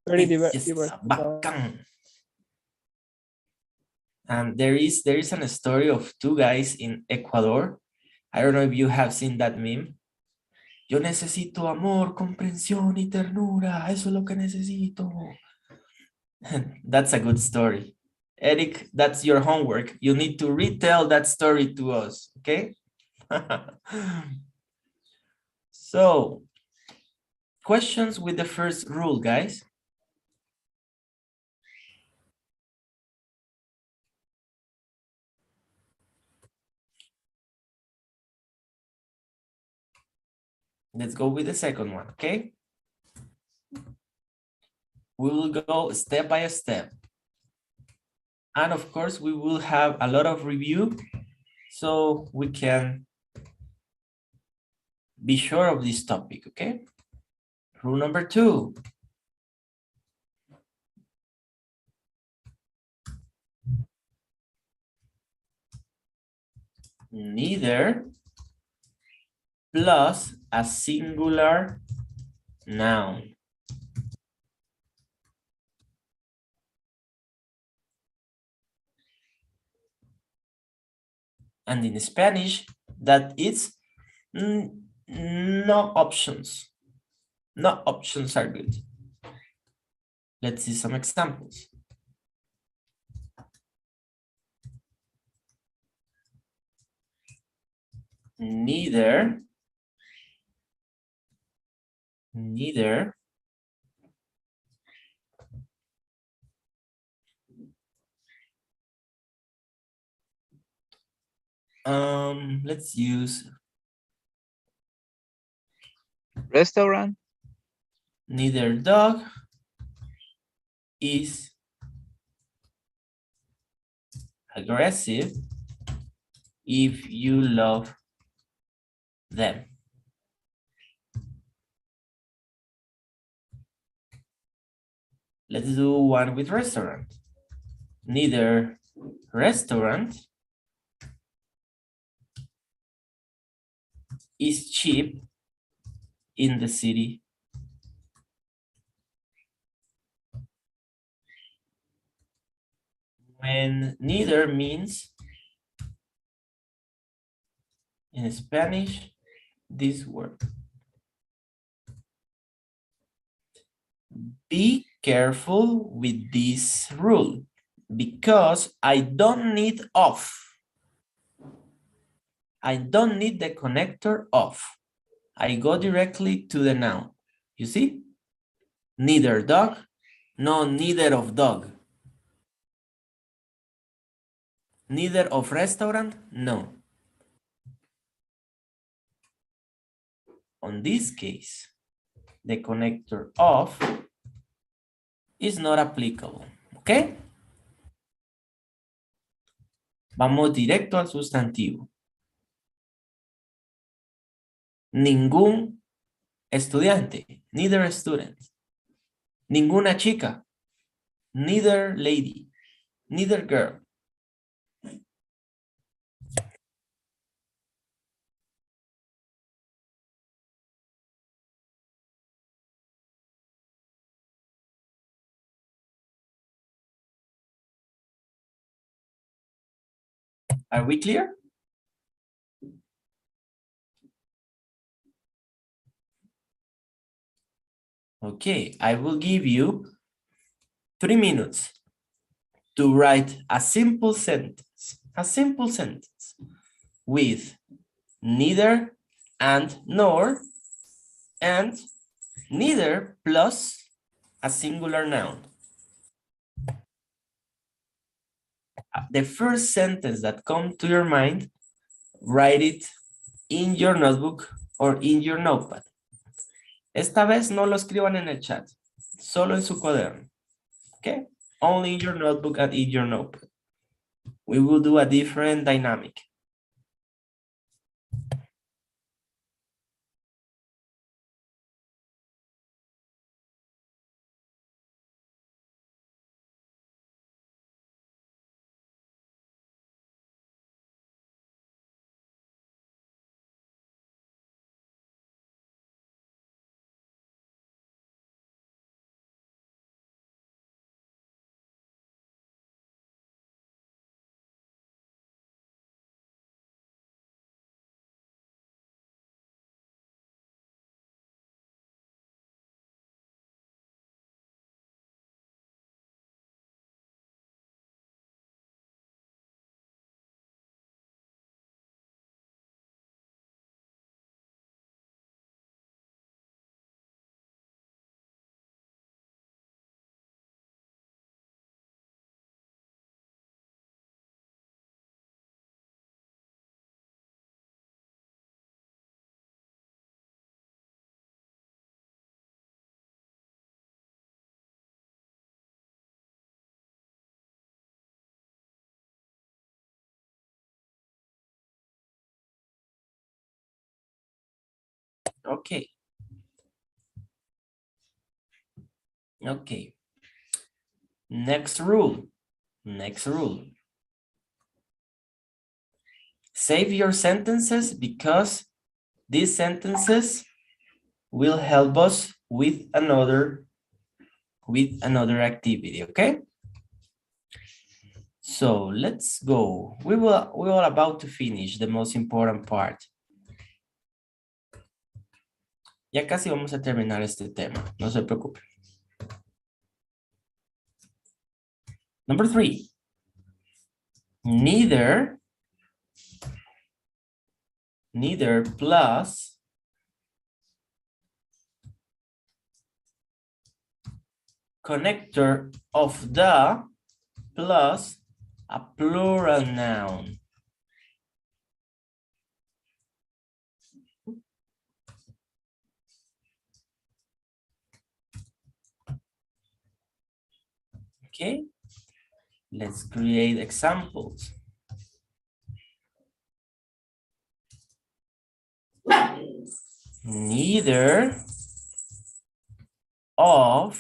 Very diverse. Belleza, bacán. And there is a story of two guys in Ecuador. I don't know if you have seen that meme. Yo necesito amor, comprensión y ternura. Eso es lo que necesito. That's a good story. Eric, that's your homework. You need to retell that story to us, okay? So, questions with the first rule, guys? Let's go with the second one, okay? We will go step by step. And of course, we will have a lot of review so we can be sure of this topic, okay? Rule number 2. Neither plus a singular noun. And in Spanish, that it's no options. No options are good. Let's see some examples. Neither let's use Restaurant. neither dog is aggressive if you love them. Let's do one with restaurant. Neither restaurant is cheap in the city. When neither means in Spanish this word. Be careful with this rule because I don't need of. I don't need the connector of. I go directly to the noun. You see? Neither dog, no, neither of dog. Neither of restaurant, no. On this case, the connector of is not applicable, ¿ok? Vamos directo al sustantivo. Ningún estudiante, neither student. Ninguna chica, neither lady, neither girl. Are we clear? Okay, I will give you 3 minutes to write a simple sentence with neither and nor and neither plus a singular noun. The first sentence that comes to your mind, write it in your notebook or in your notepad. Esta vez no lo escriban en el chat, solo en su cuaderno. Okay? Only in your notebook and in your notepad. We will do a different dynamic. Okay. Okay. Next rule. Next rule. Save your sentences because these sentences will help us with another activity, okay? So let's go. We are about to finish the most important part. Ya casi vamos a terminar este tema, no se preocupen. Number 3. Neither plus connector of the plus a plural noun. Okay, let's create examples. Neither of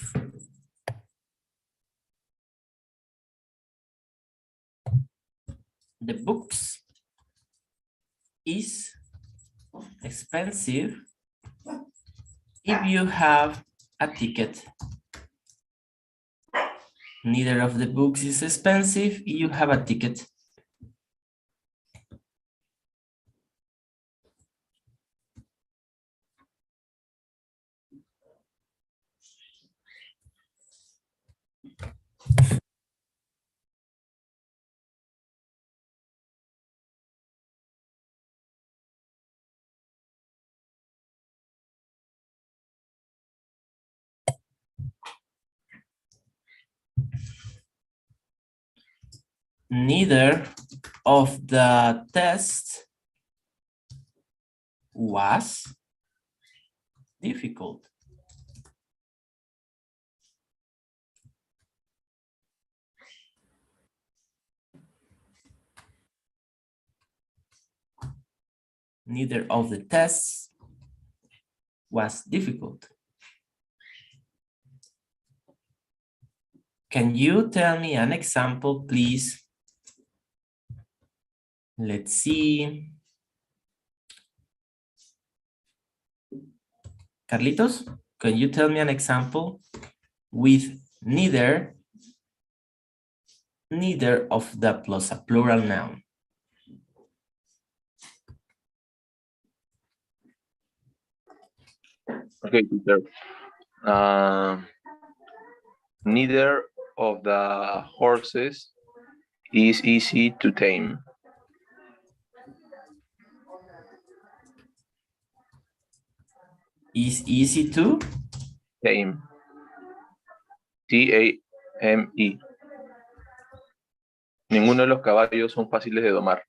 the books is expensive if you have a ticket. Neither of the books is expensive if you have a ticket. Neither of the tests was difficult. Neither of the tests was difficult. Can you tell me an example, please? Let's see. Carlitos, can you tell me an example with neither of the plus a plural noun? Okay, teacher. Neither of the horses is easy to tame. Is easy to tame. T-A-M-E. Ninguno de los caballos son fáciles de domar.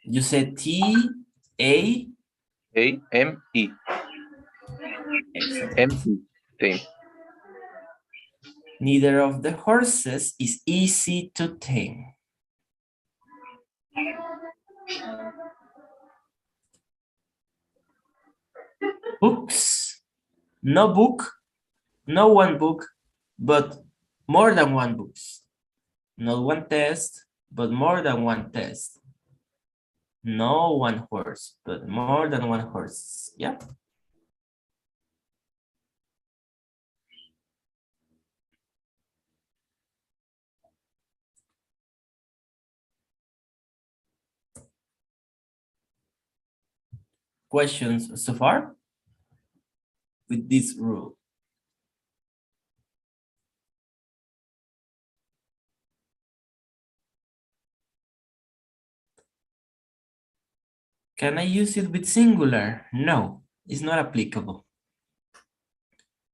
You said T-A? A-M-E. Excellent. M-E. Tame. Neither of the horses is easy to tame. Books. No book, no one book, but more than one books. Not one test, but more than one test. No one horse, but more than one horse. Yeah. Questions so far with this rule? Can I use it with singular? No, it's not applicable.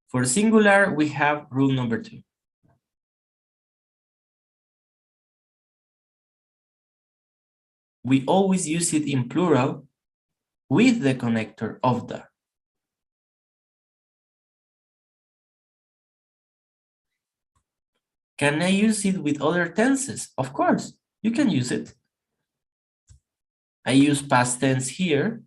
For singular, we have rule number 2. We always use it in plural with the connector of the. Can I use it with other tenses? Of course, you can use it. I use past tense here.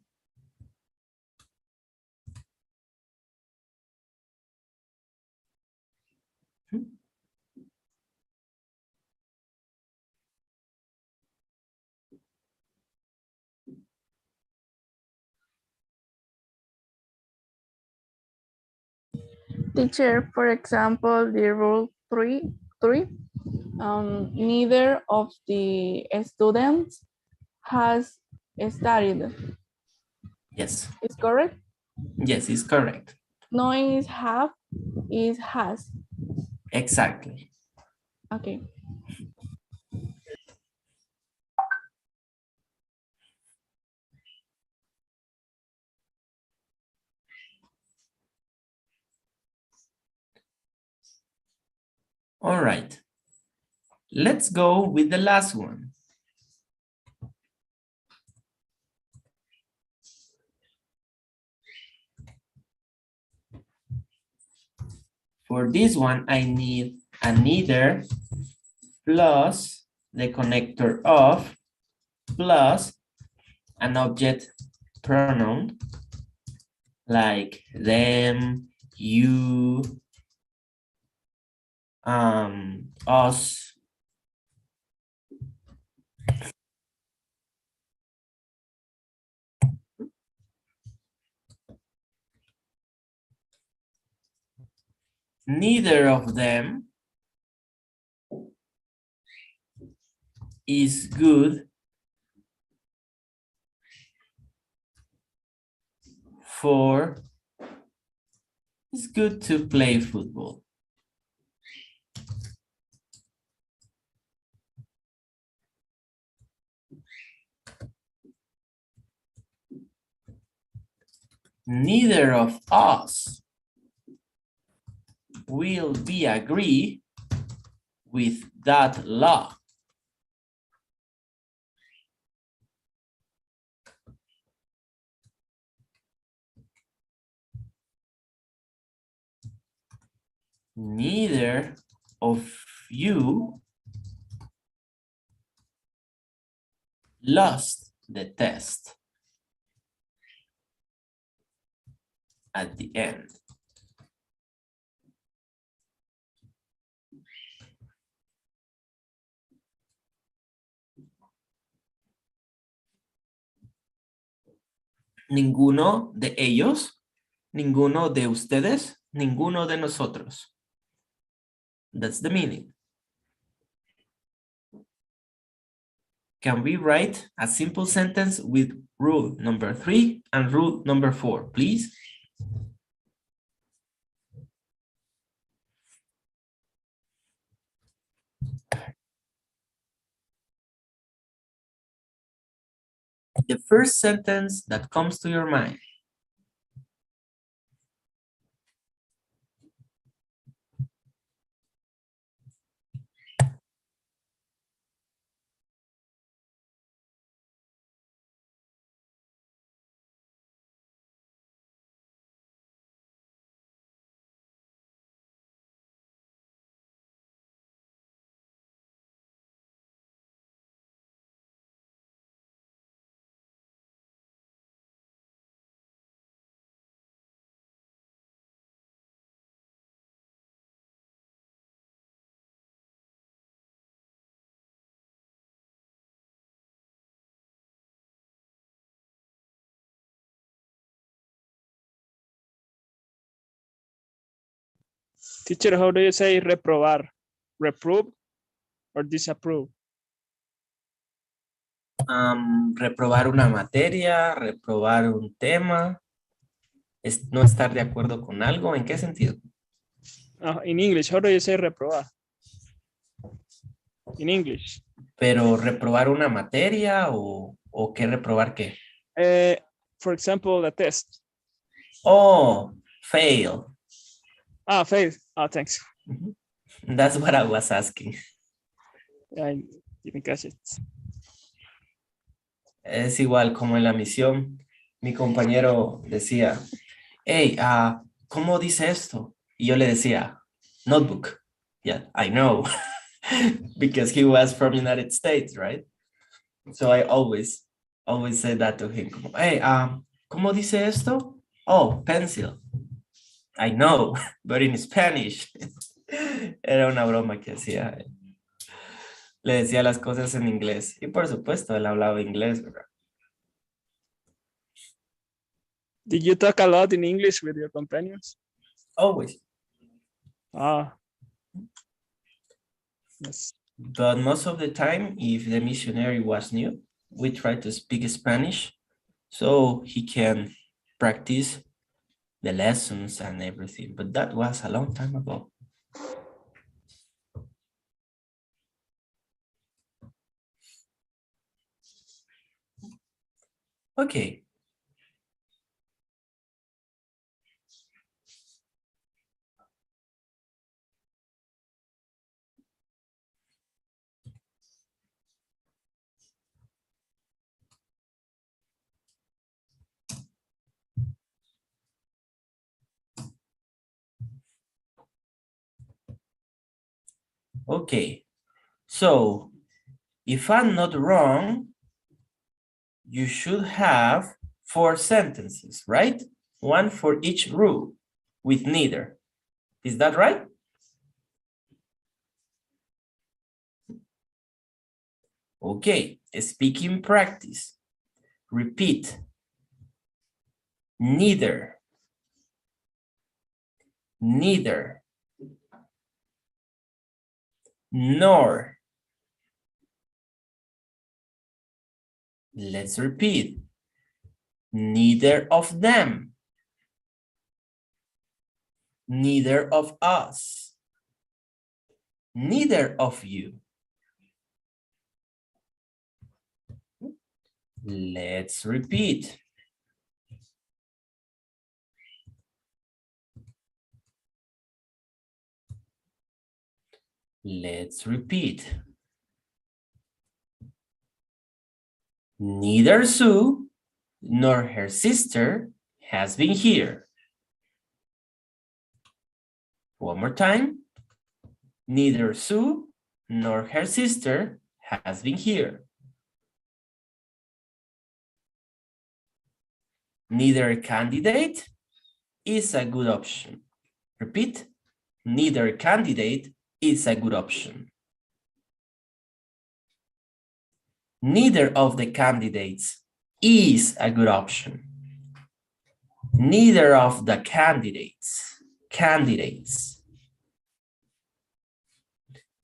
Teacher, for example, the rule three, neither of the students has studied. Yes. Is correct? Yes, it's correct. No is have, is has. Exactly. Okay. All right. Let's go with the last one. For this one, I need a neither plus the connector of plus an object pronoun like them, you, us. Neither of them is good for, it's good to play football. Neither of us will be agree with that law. Neither of you lost the test at the end. Ninguno de ellos, ninguno de ustedes, ninguno de nosotros. That's the meaning. Can we write a simple sentence with rule number 3 and rule number 4, please? The first sentence that comes to your mind. Teacher, how do you say reprobar? Reprove or disapprove? Reprobar una materia, reprobar un tema, es no estar de acuerdo con algo, ¿en qué sentido? In English, how do you say reprobar? In English. Pero reprobar una materia o qué reprobar qué? For example, the test. Oh, fail. Ah, fail. Oh, thanks. That's what I was asking. I didn't catch it. Es igual como en la misión, mi compañero decía, hey, ¿cómo dice esto? Y yo le decía, notebook. Yeah, I know. because he was from United States, right? So I always say that to him. Como, hey, ¿cómo dice esto? Oh, pencil. I know, but in Spanish. Era una broma que hacía. Le decía las cosas en inglés. Y por supuesto, él hablaba inglés, ¿verdad? Did you talk a lot in English with your companions? Always. Ah. Yes. But most of the time, if the missionary was new, we try to speak Spanish so he can practice the lessons and everything. But that was a long time ago. Okay. Okay, so if I'm not wrong, you should have 4 sentences, right? One for each rule with neither. Is that right? Okay, speaking practice. Repeat. Neither. Neither. Nor. Let's repeat. Neither of them. Neither of us. Neither of you. Let's repeat. Let's repeat. Neither Sue nor her sister has been here. One more time. Neither Sue nor her sister has been here. Neither candidate is a good option. Repeat. Neither candidate is a good option. Neither of the candidates is a good option. Neither of the candidates.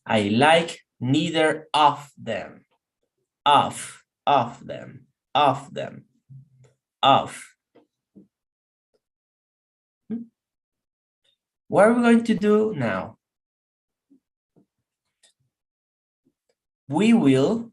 I like neither of them. Of them. What are we going to do now? We will